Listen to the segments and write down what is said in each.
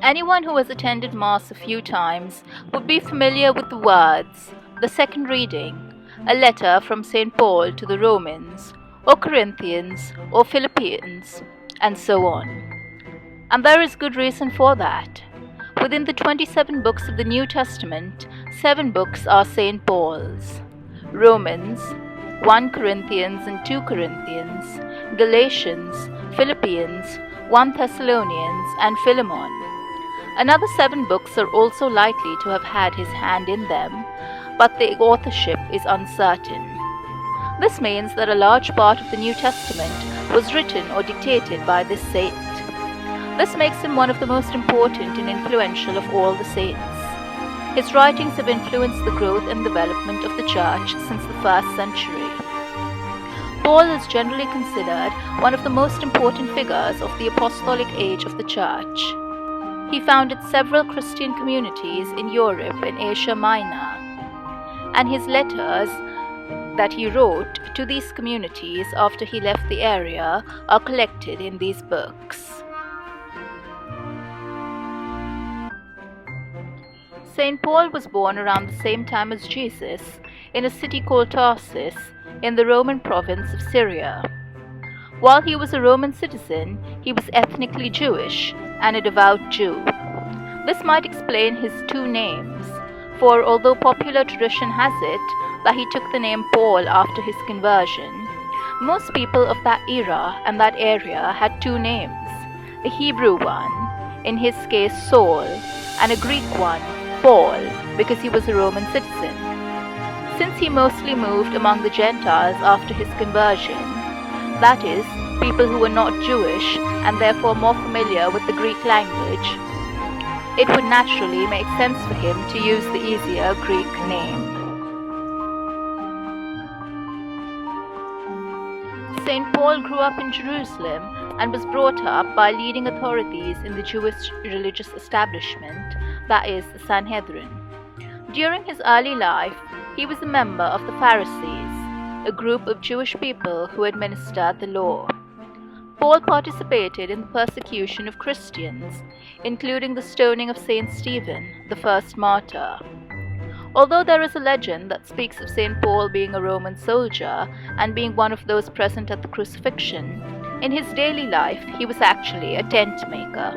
Anyone who has attended Mass a few times would be familiar with the words, the second reading, a letter from St. Paul to the Romans, or Corinthians, or Philippians, and so on. And there is good reason for that. Within the 27 books of the New Testament, 7 books are St. Paul's: Romans, 1 Corinthians and 2 Corinthians, Galatians, Philippians, 1 Thessalonians, and Philemon. Another 7 books are also likely to have had his hand in them, but the authorship is uncertain. This means that a large part of the New Testament was written or dictated by this saint. This makes him one of the most important and influential of all the saints. His writings have influenced the growth and development of the Church since the 1st century. Paul is generally considered one of the most important figures of the apostolic age of the Church. He founded several Christian communities in Europe and Asia Minor, and his letters that he wrote to these communities after he left the area are collected in these books. St. Paul was born around the same time as Jesus in a city called Tarsus in the Roman province of Syria. While he was a Roman citizen, he was ethnically Jewish and a devout Jew. This might explain his 2 names, for although popular tradition has it that he took the name Paul after his conversion, most people of that era and that area had 2 names, a Hebrew one, in his case Saul, and a Greek one, Paul, because he was a Roman citizen. Since he mostly moved among the Gentiles after his conversion, that is, people who were not Jewish and therefore more familiar with the Greek language, it would naturally make sense for him to use the easier Greek name. St. Paul grew up in Jerusalem and was brought up by leading authorities in the Jewish religious establishment, that is, the Sanhedrin. During his early life, he was a member of the Pharisees, a group of Jewish people who administered the law. Paul participated in the persecution of Christians, including the stoning of St. Stephen, the first martyr. Although there is a legend that speaks of St. Paul being a Roman soldier and being one of those present at the crucifixion, in his daily life he was actually a tent maker.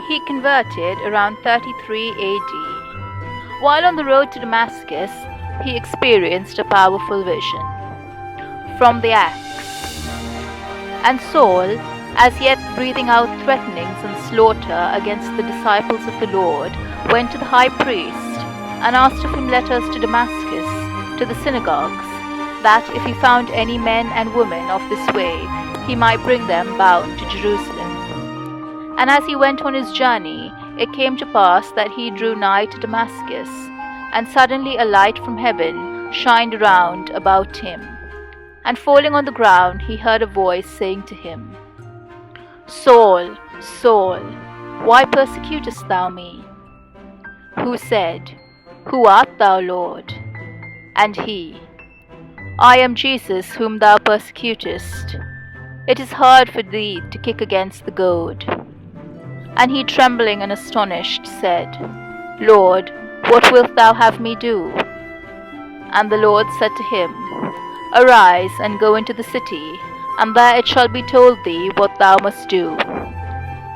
He converted around 33 AD. While on the road to Damascus, he experienced a powerful vision from the Acts. And Saul, as yet breathing out threatenings and slaughter against the disciples of the Lord, went to the high priest and asked of him letters to Damascus, to the synagogues, that if he found any men and women of this way, he might bring them bound to Jerusalem. And as he went on his journey, it came to pass that he drew nigh to Damascus, and suddenly a light from heaven shined round about him. And falling on the ground, he heard a voice saying to him, Saul, Saul, why persecutest thou me? Who said, Who art thou, Lord? And he, I am Jesus whom thou persecutest. It is hard for thee to kick against the goad. And he, trembling and astonished, said, Lord, what wilt thou have me do? And the Lord said to him, Arise and go into the city, and there it shall be told thee what thou must do.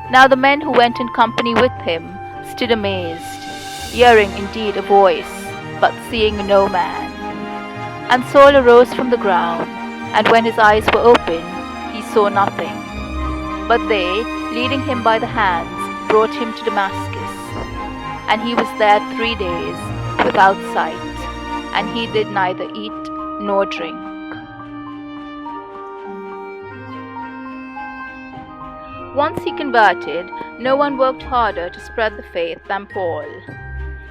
Now the men who went in company with him stood amazed, hearing indeed a voice, but seeing no man. And Saul arose from the ground, and when his eyes were opened, he saw nothing. But they, leading him by the hands, brought him to Damascus. And he was there 3 days without sight, and he did neither eat nor drink. Once he converted, no one worked harder to spread the faith than Paul.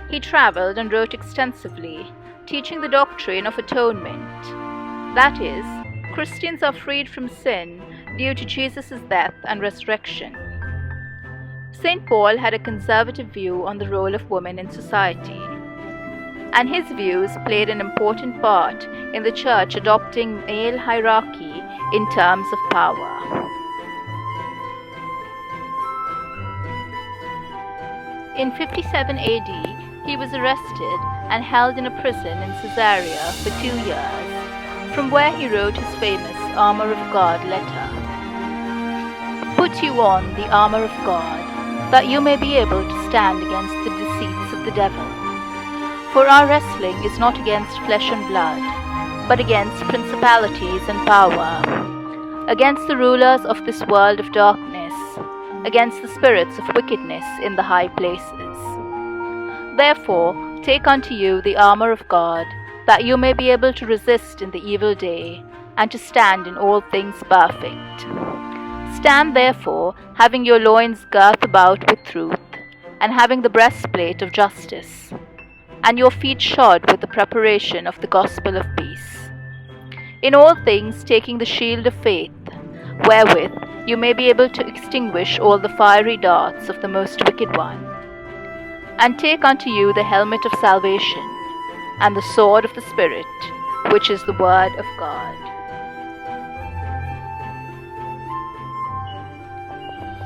He traveled and wrote extensively, teaching the doctrine of atonement. That is, Christians are freed from sin due to Jesus' death and resurrection. St. Paul had a conservative view on the role of women in society, and his views played an important part in the Church adopting male hierarchy in terms of power. In 57 AD, he was arrested and held in a prison in Caesarea for 2 years, from where he wrote his famous Armor of God letter. Put you on the armor of God, that you may be able to stand against the deceits of the devil. For our wrestling is not against flesh and blood, but against principalities and power, against the rulers of this world of darkness, against the spirits of wickedness in the high places. Therefore, take unto you the armor of God, that you may be able to resist in the evil day, and to stand in all things perfect. Stand therefore, having your loins girt about with truth, and having the breastplate of justice, and your feet shod with the preparation of the gospel of peace. In all things taking the shield of faith, wherewith you may be able to extinguish all the fiery darts of the most wicked one. And take unto you the helmet of salvation, and the sword of the Spirit, which is the word of God.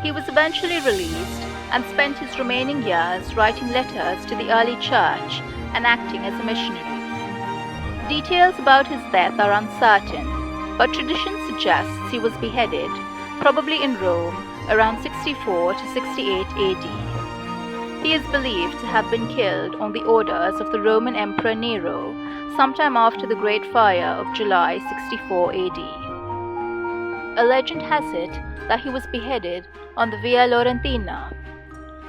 He was eventually released and spent his remaining years writing letters to the early church and acting as a missionary. Details about his death are uncertain, but tradition suggests he was beheaded, probably in Rome, around 64 to 68 AD. He is believed to have been killed on the orders of the Roman Emperor Nero, sometime after the Great Fire of July 64 AD. A legend has it that he was beheaded on the Via Laurentina.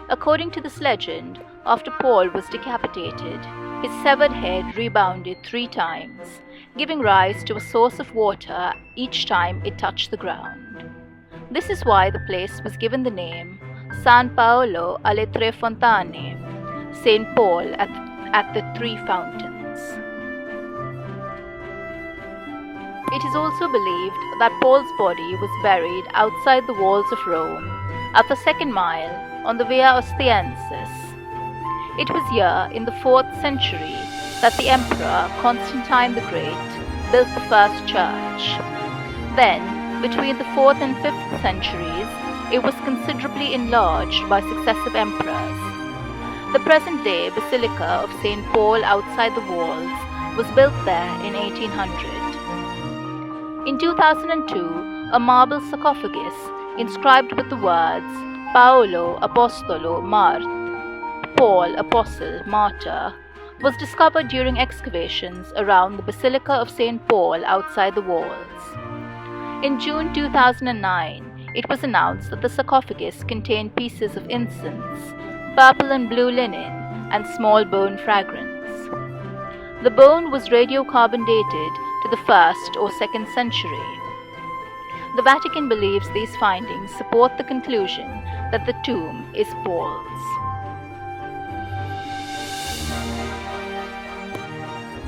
According to this legend, after Paul was decapitated, his severed head rebounded 3 times, giving rise to a source of water each time it touched the ground. This is why the place was given the name San Paolo alle Tre Fontane, St. Paul at the 3 Fountains. It is also believed that Paul's body was buried outside the walls of Rome, at the 2nd mile on the Via Ostienses. It was here in the 4th century that the Emperor Constantine the Great built the first church. Then, between the 4th and 5th centuries, it was considerably enlarged by successive emperors. The present-day Basilica of St. Paul outside the walls was built there in 1800. In 2002, a marble sarcophagus inscribed with the words Paolo Apostolo Mart, Paul Apostle Martyr, was discovered during excavations around the Basilica of St. Paul outside the walls. In June 2009, it was announced that the sarcophagus contained pieces of incense, purple and blue linen, and small bone fragments. The bone was radiocarbon dated to the 1st or 2nd century. The Vatican believes these findings support the conclusion that the tomb is Paul's.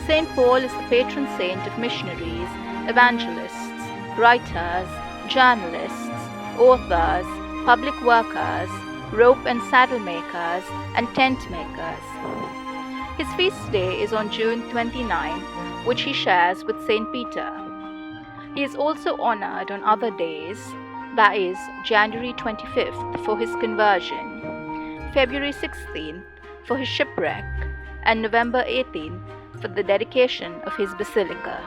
St. Paul is the patron saint of missionaries, evangelists, writers, journalists, authors, public workers, rope and saddle makers, and tent makers. His feast day is on June 29th, which he shares with St. Peter. He is also honored on other days, that is, January 25th for his conversion, February 16th for his shipwreck, and November 18th for the dedication of his basilica.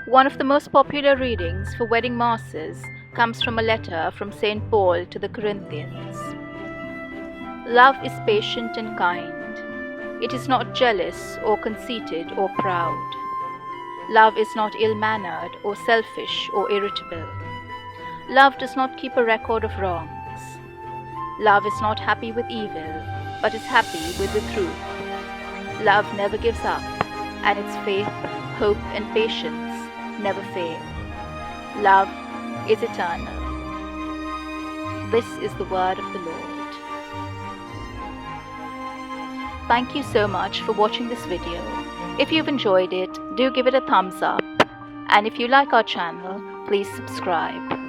One of the most popular readings for wedding masses comes from a letter from St. Paul to the Corinthians. Love is patient and kind. It is not jealous or conceited or proud. Love is not ill-mannered or selfish or irritable. Love does not keep a record of wrongs. Love is not happy with evil, but is happy with the truth. Love never gives up, and its faith, hope, and patience never fail. Love is eternal. This is the word of the Lord. Thank you so much for watching this video. If you've enjoyed it, do give it a thumbs up. And if you like our channel, please subscribe.